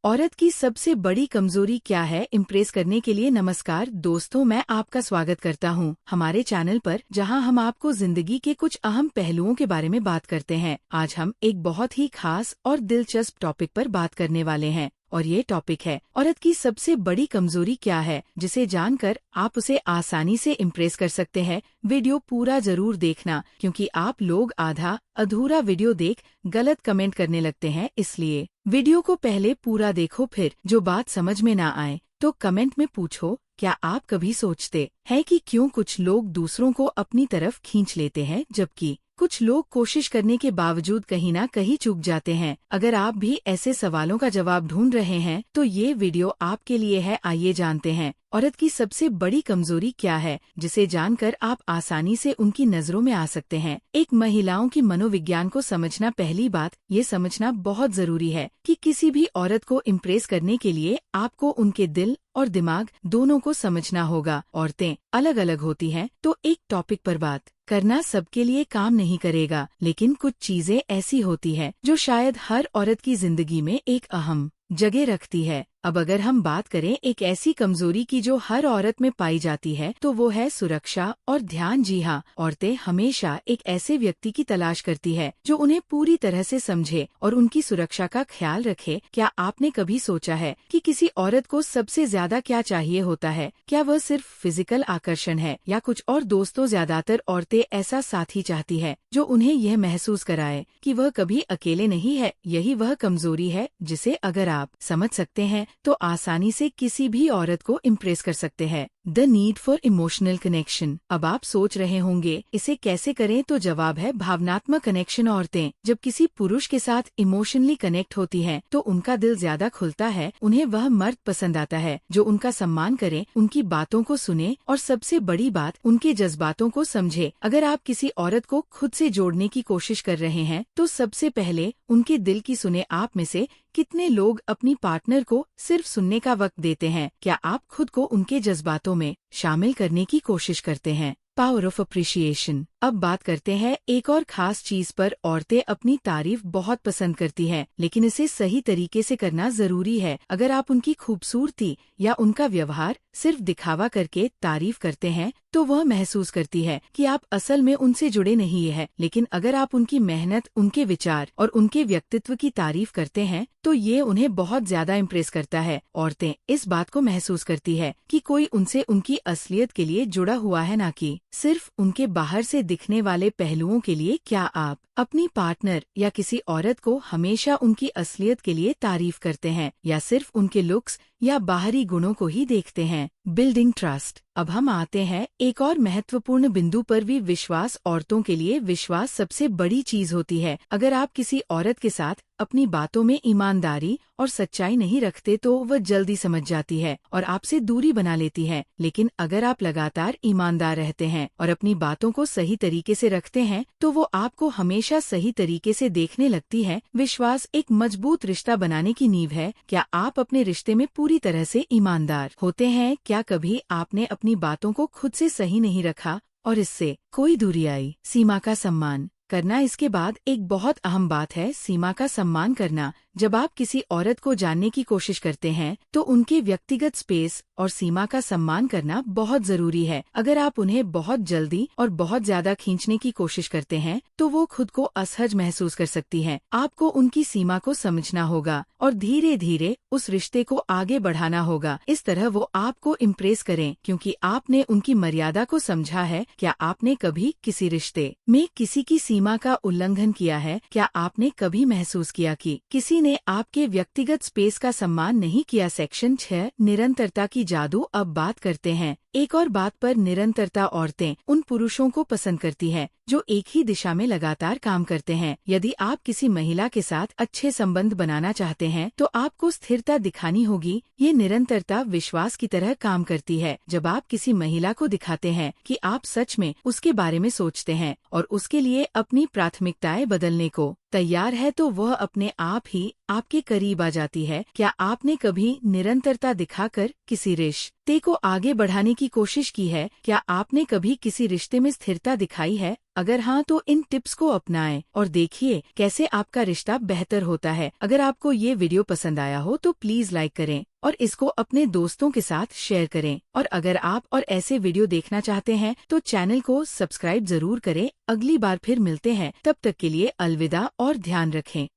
औरत की सबसे बड़ी कमजोरी क्या है, इम्प्रेस करने के लिए नमस्कार दोस्तों, मैं आपका स्वागत करता हूं हमारे चैनल पर, जहां हम आपको जिंदगी के कुछ अहम पहलुओं के बारे में बात करते हैं। आज हम एक बहुत ही खास और दिलचस्प टॉपिक पर बात करने वाले हैं और ये टॉपिक है औरत की सबसे बड़ी कमजोरी क्या है, जिसे जानकर आप उसे आसानी से इम्प्रेस कर सकते हैं। वीडियो पूरा जरूर देखना, क्योंकि आप लोग आधा अधूरा वीडियो देख गलत कमेंट करने लगते हैं, इसलिए वीडियो को पहले पूरा देखो। फिर जो बात समझ में ना आए तो कमेंट में पूछो। क्या आप कभी सोचते हैं कि क्यों कुछ लोग दूसरों को अपनी तरफ खींच लेते हैं, जबकि कुछ लोग कोशिश करने के बावजूद कहीं ना कहीं चूक जाते हैं? अगर आप भी ऐसे सवालों का जवाब ढूंढ रहे हैं तो ये वीडियो आपके लिए है। आइए जानते हैं औरत की सबसे बड़ी कमजोरी क्या है, जिसे जानकर आप आसानी से उनकी नजरों में आ सकते हैं। एक महिलाओं की मनोविज्ञान को समझना, पहली बात ये समझना बहुत जरूरी है कि किसी भी औरत को इम्प्रेस करने के लिए आपको उनके दिल और दिमाग दोनों को समझना होगा। औरतें अलग अलग होती हैं, तो एक टॉपिक पर बात करना सबके लिए काम नहीं करेगा, लेकिन कुछ चीजें ऐसी होती है जो शायद हर औरत की जिंदगी में एक अहम जगह रखती है। अब अगर हम बात करें एक ऐसी कमजोरी की जो हर औरत में पाई जाती है, तो वो है सुरक्षा और ध्यान। जी हाँ, औरतें हमेशा एक ऐसे व्यक्ति की तलाश करती है जो उन्हें पूरी तरह से समझे और उनकी सुरक्षा का ख्याल रखे। क्या आपने कभी सोचा है कि किसी औरत को सबसे ज्यादा क्या चाहिए होता है? क्या वह सिर्फ फिजिकल आकर्षण है या कुछ और? दोस्तों, ज्यादातर औरतें ऐसा साथी चाहती है जो उन्हें यह महसूस कराए कि वह कभी अकेले नहीं है। यही वह कमजोरी है जिसे अगर आप समझ सकते हैं तो आसानी से किसी भी औरत को इम्प्रेस कर सकते हैं। The need for emotional connection. अब आप सोच रहे होंगे इसे कैसे करें, तो जवाब है भावनात्मक कनेक्शन। औरतें जब किसी पुरुष के साथ इमोशनली कनेक्ट होती हैं, तो उनका दिल ज्यादा खुलता है। उन्हें वह मर्द पसंद आता है जो उनका सम्मान करे, उनकी बातों को सुने और सबसे बड़ी बात, उनके जज्बातों को समझे। अगर आप किसी औरत को खुद से जोड़ने की कोशिश कर रहे हैं, तो सबसे पहले उनके दिल की सुने। आप में से कितने लोग अपनी पार्टनर को सिर्फ सुनने का वक्त देते हैं? क्या आप खुद को उनके जज्बातों में शामिल करने की कोशिश करते हैं? Power of appreciation. अब बात करते हैं एक और खास चीज पर। औरतें अपनी तारीफ बहुत पसंद करती हैं, लेकिन इसे सही तरीके से करना जरूरी है। अगर आप उनकी खूबसूरती या उनका व्यवहार सिर्फ दिखावा करके तारीफ करते हैं, तो वह महसूस करती है कि आप असल में उनसे जुड़े नहीं है। लेकिन अगर आप उनकी मेहनत, उनके विचार और उनके व्यक्तित्व की तारीफ करते हैं, तो ये उन्हें बहुत ज्यादा इम्प्रेस करता है। औरतें इस बात को महसूस करती है कि कोई उनसे उनकी असलियत के लिए जुड़ा हुआ है, ना कि सिर्फ उनके बाहर से दिखने वाले पहलुओं के लिए। क्या आप अपनी पार्टनर या किसी औरत को हमेशा उनकी असलियत के लिए तारीफ करते हैं, या सिर्फ उनके लुक्स या बाहरी गुणों को ही देखते हैं? Building trust. अब हम आते हैं एक और महत्वपूर्ण बिंदु पर भी, विश्वास। औरतों के लिए विश्वास सबसे बड़ी चीज होती है। अगर आप किसी औरत के साथ अपनी बातों में ईमानदारी और सच्चाई नहीं रखते, तो वह जल्दी समझ जाती है और आपसे दूरी बना लेती है। लेकिन अगर आप लगातार ईमानदार रहते हैं और अपनी बातों को सही तरीके से रखते हैं, तो वो आपको हमेशा सही तरीके से देखने लगती है। विश्वास एक मजबूत रिश्ता बनाने की नींव है। क्या आप अपने रिश्ते में पूरी तरह से ईमानदार होते हैं? क्या कभी आपने अपनी बातों को खुद से सही नहीं रखा और इससे कोई दूरी आई? सीमा का सम्मान करना। इसके बाद एक बहुत अहम बात है सीमा का सम्मान करना। जब आप किसी औरत को जानने की कोशिश करते हैं, तो उनके व्यक्तिगत स्पेस और सीमा का सम्मान करना बहुत जरूरी है। अगर आप उन्हें बहुत जल्दी और बहुत ज्यादा खींचने की कोशिश करते हैं, तो वो खुद को असहज महसूस कर सकती हैं। आपको उनकी सीमा को समझना होगा और धीरे धीरे उस रिश्ते को आगे बढ़ाना होगा। इस तरह वो आपको इम्प्रेस करें, क्योंकि आपने उनकी मर्यादा को समझा है। क्या आपने कभी किसी रिश्ते में किसी की सीमा का उल्लंघन किया है? क्या आपने कभी महसूस किया कि किसी ने आपके व्यक्तिगत स्पेस का सम्मान नहीं किया? सेक्शन 6, निरंतरता की जादू। अब बात करते हैं एक और बात पर, निरंतरता। औरतें उन पुरुषों को पसंद करती हैं जो एक ही दिशा में लगातार काम करते हैं। यदि आप किसी महिला के साथ अच्छे संबंध बनाना चाहते हैं, तो आपको स्थिरता दिखानी होगी। ये निरंतरता विश्वास की तरह काम करती है। जब आप किसी महिला को दिखाते हैं कि आप सच में उसके बारे में सोचते हैं और उसके लिए अपनी प्राथमिकताएं बदलने को तैयार है, तो वह अपने आप ही आपके करीब आ जाती है। क्या आपने कभी निरंतरता दिखाकर किसी रिश्ते रिश्ते को आगे बढ़ाने की कोशिश की है? क्या आपने कभी किसी रिश्ते में स्थिरता दिखाई है? अगर हाँ तो इन टिप्स को अपनाएं और देखिए कैसे आपका रिश्ता बेहतर होता है। अगर आपको ये वीडियो पसंद आया हो तो प्लीज लाइक करें और इसको अपने दोस्तों के साथ शेयर करें। और अगर आप और ऐसे वीडियो देखना चाहते हैं तो चैनल को सब्सक्राइब जरूर करें। अगली बार फिर मिलते हैं, तब तक के लिए अलविदा और ध्यान रखें।